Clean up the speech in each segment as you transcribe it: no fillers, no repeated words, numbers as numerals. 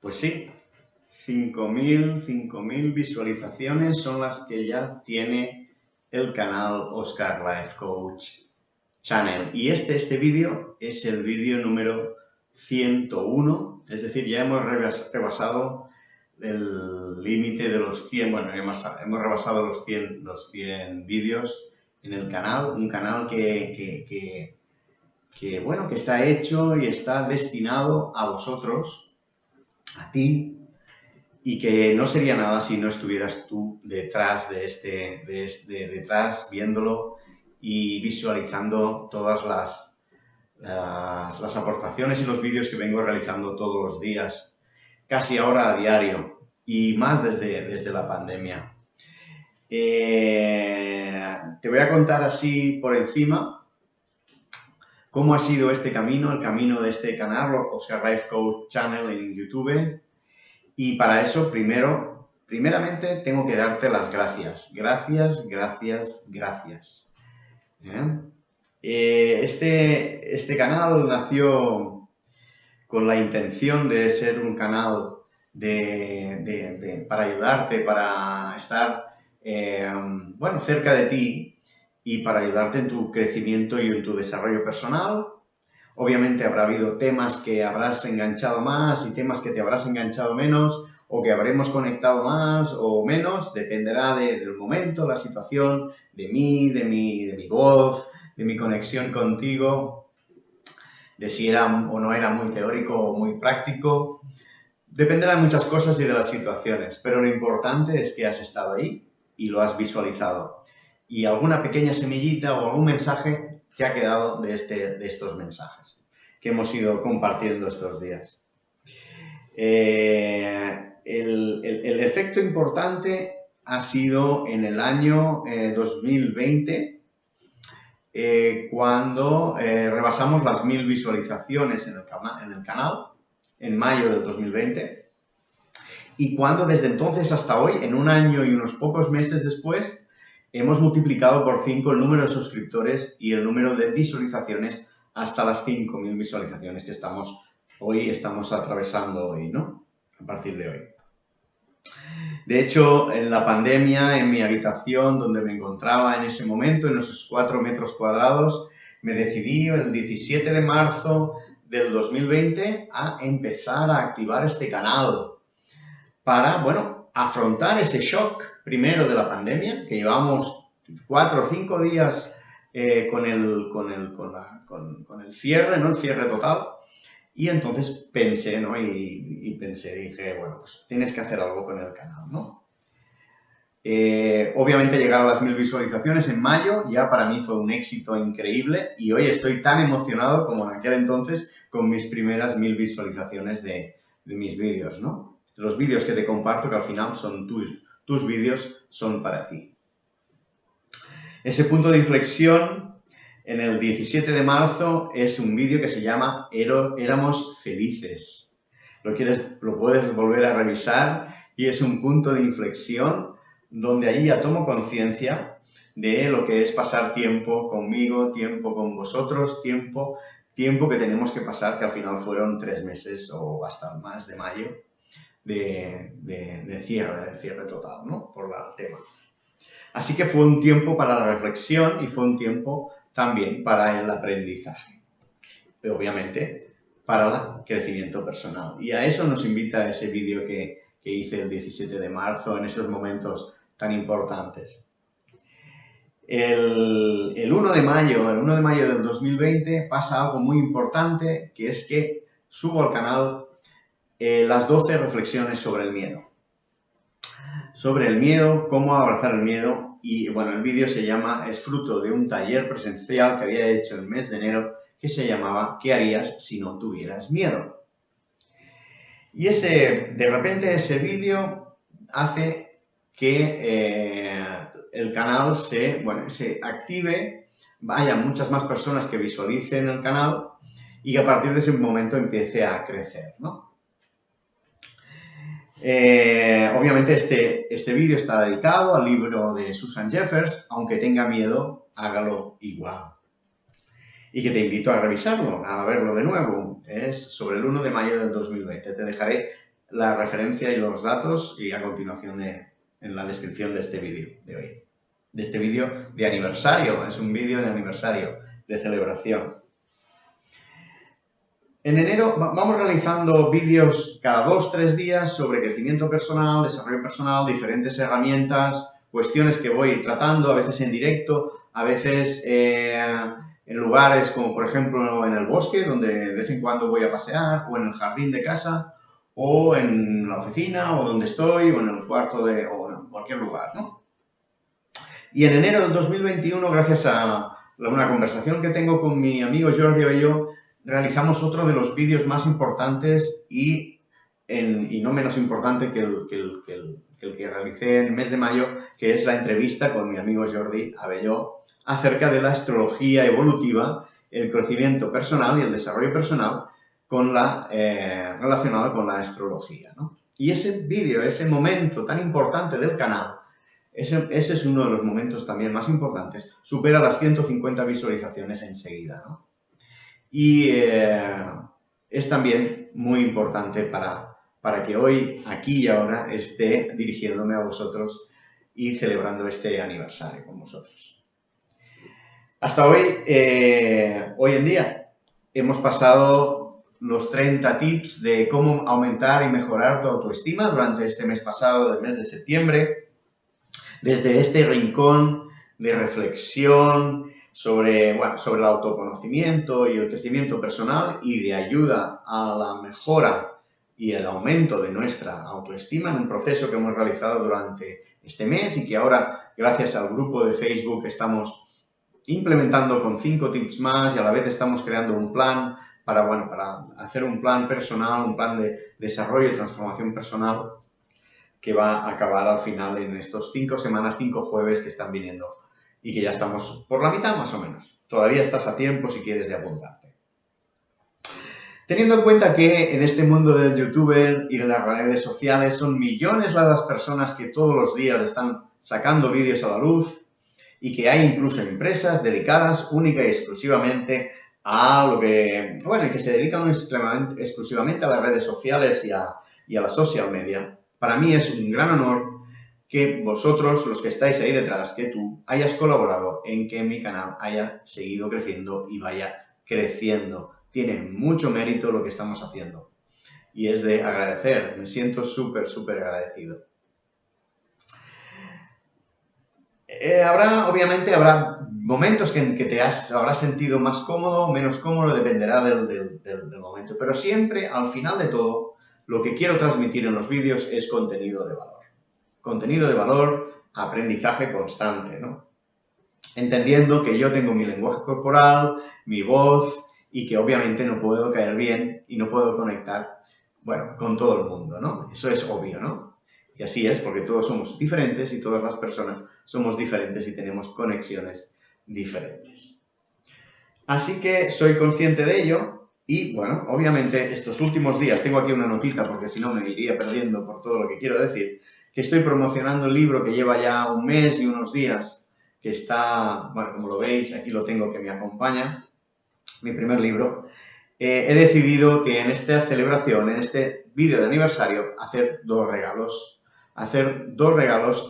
Pues sí, 5.000 visualizaciones son las que ya tiene el canal Oscar Life Coach Channel. Y este vídeo es el vídeo número 101, es decir, ya hemos rebasado el límite de los 100, bueno, hemos rebasado los 100 vídeos en el canal, un canal que está hecho y está destinado a vosotros, a ti, y que no sería nada si no estuvieras tú detrás detrás, viéndolo y visualizando todas las aportaciones y los vídeos que vengo realizando todos los días, casi ahora a diario, y más desde la pandemia. Te voy a contar así por encima cómo ha sido este camino, el camino de este canal, Oscar Life Coach Channel en YouTube. Y para eso, primeramente, tengo que darte las gracias. Gracias. Este canal nació con la intención de ser un canal para ayudarte, para estar cerca de ti y para ayudarte en tu crecimiento y en tu desarrollo personal. Obviamente habrá habido temas que habrás enganchado más y temas que te habrás enganchado menos, o que habremos conectado más o menos, dependerá del momento, la situación, de mí, de mi voz, de mi conexión contigo, de si era o no era muy teórico o muy práctico. Dependerá de muchas cosas y de las situaciones, pero lo importante es que has estado ahí y lo has visualizado. Y alguna pequeña semillita o algún mensaje te ha quedado de estos mensajes que hemos ido compartiendo estos días. El efecto importante ha sido en el año 2020, cuando rebasamos las 1000 visualizaciones en el canal, en mayo del 2020, y cuando desde entonces hasta hoy, en un año y unos pocos meses después, hemos multiplicado por 5 el número de suscriptores y el número de visualizaciones hasta las 5000 visualizaciones que estamos atravesando hoy, ¿no? A partir de hoy. De hecho, en la pandemia, en mi habitación donde me encontraba en ese momento, en esos 4 metros cuadrados, me decidí el 17 de marzo del 2020 a empezar a activar este canal para, afrontar ese shock primero de la pandemia, que llevamos 4 o 5 días con el cierre, ¿no? El cierre total. Y entonces pensé, ¿no? Dije, bueno, pues tienes que hacer algo con el canal, ¿no? Obviamente llegar a las 1000 visualizaciones en mayo ya para mí fue un éxito increíble y hoy estoy tan emocionado como en aquel entonces con mis primeras 1000 visualizaciones de mis vídeos, ¿no? Los vídeos que te comparto, que al final son tus vídeos, son para ti. Ese punto de inflexión en el 17 de marzo es un vídeo que se llama Éramos felices. Lo puedes volver a revisar y es un punto de inflexión donde ahí ya tomo conciencia de lo que es pasar tiempo conmigo, tiempo con vosotros, tiempo que tenemos que pasar, que al final fueron 3 meses o hasta más de mayo de cierre total, ¿no? Por el tema. Así que fue un tiempo para la reflexión y fue un tiempo también para el aprendizaje. Pero obviamente para el crecimiento personal. Y a eso nos invita ese vídeo que hice el 17 de marzo, en esos momentos tan importantes. El 1 de mayo del 2020 pasa algo muy importante, que es que subo al canal las 12 reflexiones sobre el miedo. Sobre el miedo, cómo abrazar el miedo. Y bueno, el vídeo es fruto de un taller presencial que había hecho el mes de enero que se llamaba ¿Qué harías si no tuvieras miedo? Y de repente ese vídeo hace que el canal se active, haya muchas más personas que visualicen el canal y que a partir de ese momento empiece a crecer, ¿no? Obviamente este vídeo está dedicado al libro de Susan Jeffers, Aunque tenga miedo, hágalo igual. Y que te invito a revisarlo, a verlo de nuevo. Es sobre el 1 de mayo del 2020. Te dejaré la referencia y los datos y a continuación en la descripción de este vídeo de hoy. De este vídeo de aniversario, es un vídeo de aniversario, de celebración. En enero vamos realizando vídeos cada 2-3 días sobre crecimiento personal, desarrollo personal, diferentes herramientas, cuestiones que voy tratando, a veces en directo, a veces en lugares como por ejemplo en el bosque, donde de vez en cuando voy a pasear, o en el jardín de casa, o en la oficina, o donde estoy, o en el cuarto o en cualquier lugar, ¿no? Y en enero del 2021, gracias a una conversación que tengo con mi amigo Jordi Abelló, realizamos otro de los vídeos más importantes y no menos importante que el que realicé en el mes de mayo, que es la entrevista con mi amigo Jordi Abelló acerca de la astrología evolutiva, el crecimiento personal y el desarrollo personal relacionado con la astrología, ¿no? Y ese vídeo, ese momento tan importante del canal, ese es uno de los momentos también más importantes, supera las 150 visualizaciones enseguida, ¿no? Y es también muy importante para que hoy, aquí y ahora, esté dirigiéndome a vosotros y celebrando este aniversario con vosotros. Hasta hoy, hoy en día, hemos pasado los 30 tips de cómo aumentar y mejorar tu autoestima durante este mes pasado, el mes de septiembre. Desde este rincón de reflexión sobre el autoconocimiento y el crecimiento personal y de ayuda a la mejora y el aumento de nuestra autoestima en un proceso que hemos realizado durante este mes y que ahora, gracias al grupo de Facebook, estamos implementando con 5 tips más y a la vez estamos creando un plan para hacer un plan personal, un plan de desarrollo y transformación personal que va a acabar al final en estos 5 semanas, 5 jueves que están viniendo y que ya estamos por la mitad más o menos. Todavía estás a tiempo si quieres de apuntarte. Teniendo en cuenta que en este mundo del youtuber y de las redes sociales son millones las personas que todos los días están sacando vídeos a la luz y que hay incluso empresas dedicadas única y exclusivamente a lo que, que se dedican exclusivamente a las redes sociales y a la social media. Para mí es un gran honor que vosotros, los que estáis ahí detrás, que tú hayas colaborado en que mi canal haya seguido creciendo y vaya creciendo. Tiene mucho mérito lo que estamos haciendo y es de agradecer. Me siento súper agradecido. Obviamente habrá momentos en que te habrás sentido más cómodo, menos cómodo, dependerá del momento. Pero siempre, al final de todo, lo que quiero transmitir en los vídeos es contenido de valor. Contenido de valor, aprendizaje constante, ¿no? Entendiendo que yo tengo mi lenguaje corporal, mi voz, y que obviamente no puedo caer bien y no puedo conectar, con todo el mundo, ¿no? Eso es obvio, ¿no? Y así es, porque todos somos diferentes y todas las personas somos diferentes y tenemos conexiones diferentes. Así que soy consciente de ello y, obviamente estos últimos días, tengo aquí una notita porque si no me iría perdiendo por todo lo que quiero decir, que estoy promocionando el libro que lleva ya un mes y unos días, que está, como lo veis, aquí lo tengo que me acompaña, mi primer libro. He decidido que en esta celebración, en este vídeo de aniversario, hacer dos regalos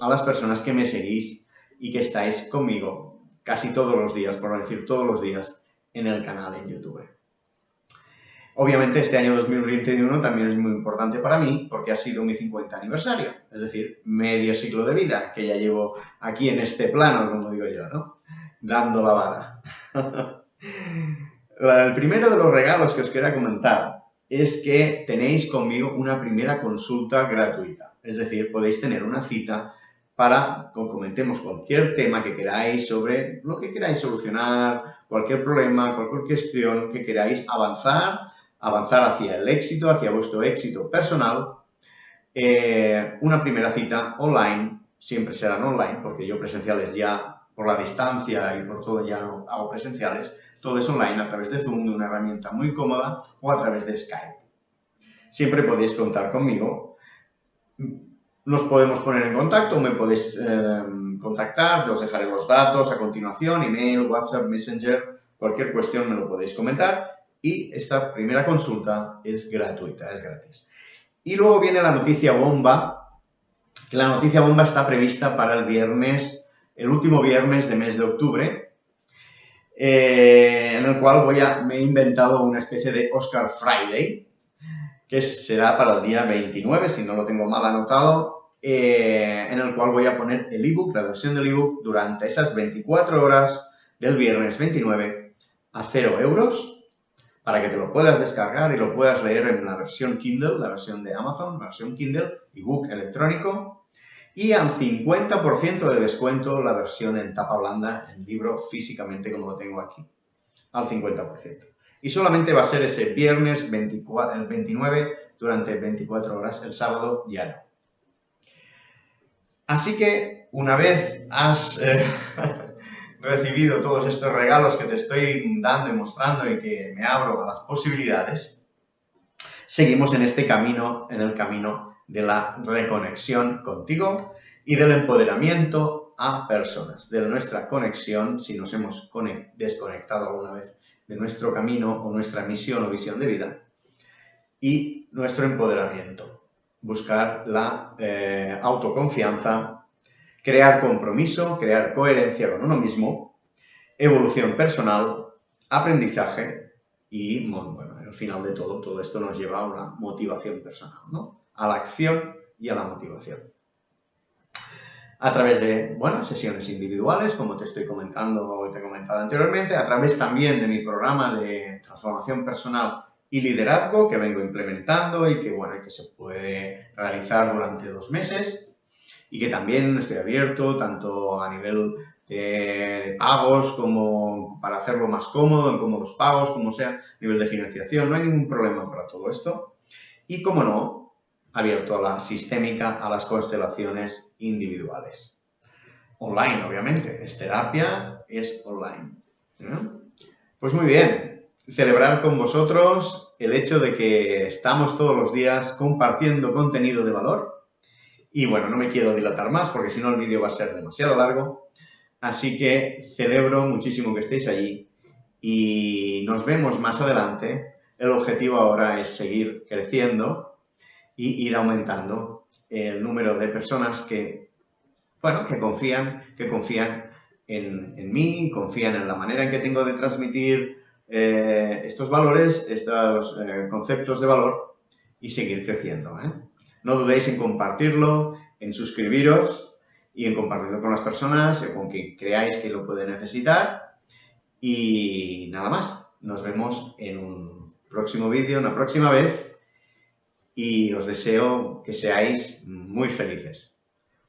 a las personas que me seguís y que estáis conmigo casi todos los días, por no decir todos los días, en el canal en YouTube. Obviamente este año 2021 también es muy importante para mí porque ha sido mi 50 aniversario, es decir, medio siglo de vida que ya llevo aquí en este plano, como digo yo, ¿no? Dando la vara. El primero de los regalos que os quería comentar es que tenéis conmigo una primera consulta gratuita. Es decir, podéis tener una cita para que comentemos cualquier tema que queráis sobre lo que queráis solucionar, cualquier problema, cualquier cuestión que queráis avanzar hacia el éxito, hacia vuestro éxito personal. Una primera cita online, siempre serán online, porque yo presenciales ya por la distancia y por todo ya no hago presenciales. Todo es online a través de Zoom, de una herramienta muy cómoda, o a través de Skype. Siempre podéis contar conmigo. Nos podemos poner en contacto, me podéis contactar, os dejaré los datos a continuación, email, WhatsApp, Messenger, cualquier cuestión me lo podéis comentar. Y esta primera consulta es gratuita, es gratis. Y luego viene la noticia bomba, que la noticia bomba está prevista para el viernes, el último viernes de mes de octubre, en el cual me he inventado una especie de Oscar Friday, que será para el día 29, si no lo tengo mal anotado, en el cual voy a poner el ebook, la versión del ebook, durante esas 24 horas del viernes 29 a 0 euros, para que te lo puedas descargar y lo puedas leer en la versión Kindle, la versión de Amazon, la versión Kindle, ebook electrónico, y al 50% de descuento la versión en tapa blanda, el libro físicamente como lo tengo aquí, al 50%. Y solamente va a ser ese viernes el 29 durante 24 horas, el sábado ya no. Así que una vez has recibido todos estos regalos que te estoy dando y mostrando y que me abro a las posibilidades, seguimos en este camino, en el camino de la reconexión contigo y del empoderamiento a personas, de nuestra conexión, si nos hemos desconectado alguna vez de nuestro camino o nuestra misión o visión de vida, y nuestro empoderamiento. Buscar la autoconfianza, crear compromiso, crear coherencia con uno mismo, evolución personal, aprendizaje y, bueno, al final de todo esto nos lleva a una motivación personal, ¿no? A la acción y a la motivación. A través de, bueno, sesiones individuales, como te estoy comentando o te he comentado anteriormente, a través también de mi programa de transformación personal y liderazgo que vengo implementando y que, bueno, que se puede realizar durante 2 meses y que también estoy abierto tanto a nivel de pagos como para hacerlo más cómodo, en cómodos pagos, como sea, a nivel de financiación, no hay ningún problema para todo esto. Y, como no, abierto a la sistémica, a las constelaciones individuales. Online, obviamente, es terapia, es online. Pues muy bien, celebrar con vosotros el hecho de que estamos todos los días compartiendo contenido de valor. Y bueno, no me quiero dilatar más porque si no el vídeo va a ser demasiado largo. Así que celebro muchísimo que estéis allí y nos vemos más adelante. El objetivo ahora es seguir creciendo y ir aumentando el número de personas que, bueno, que confían en mí, confían en la manera en que tengo de transmitir estos valores, estos conceptos de valor y seguir creciendo. No dudéis en compartirlo, en suscribiros y en compartirlo con las personas, con quien creáis que lo puede necesitar. Y nada más, nos vemos en un próximo vídeo, una próxima vez. Y os deseo que seáis muy felices.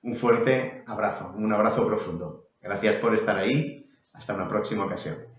Un fuerte abrazo, un abrazo profundo. Gracias por estar ahí. Hasta una próxima ocasión.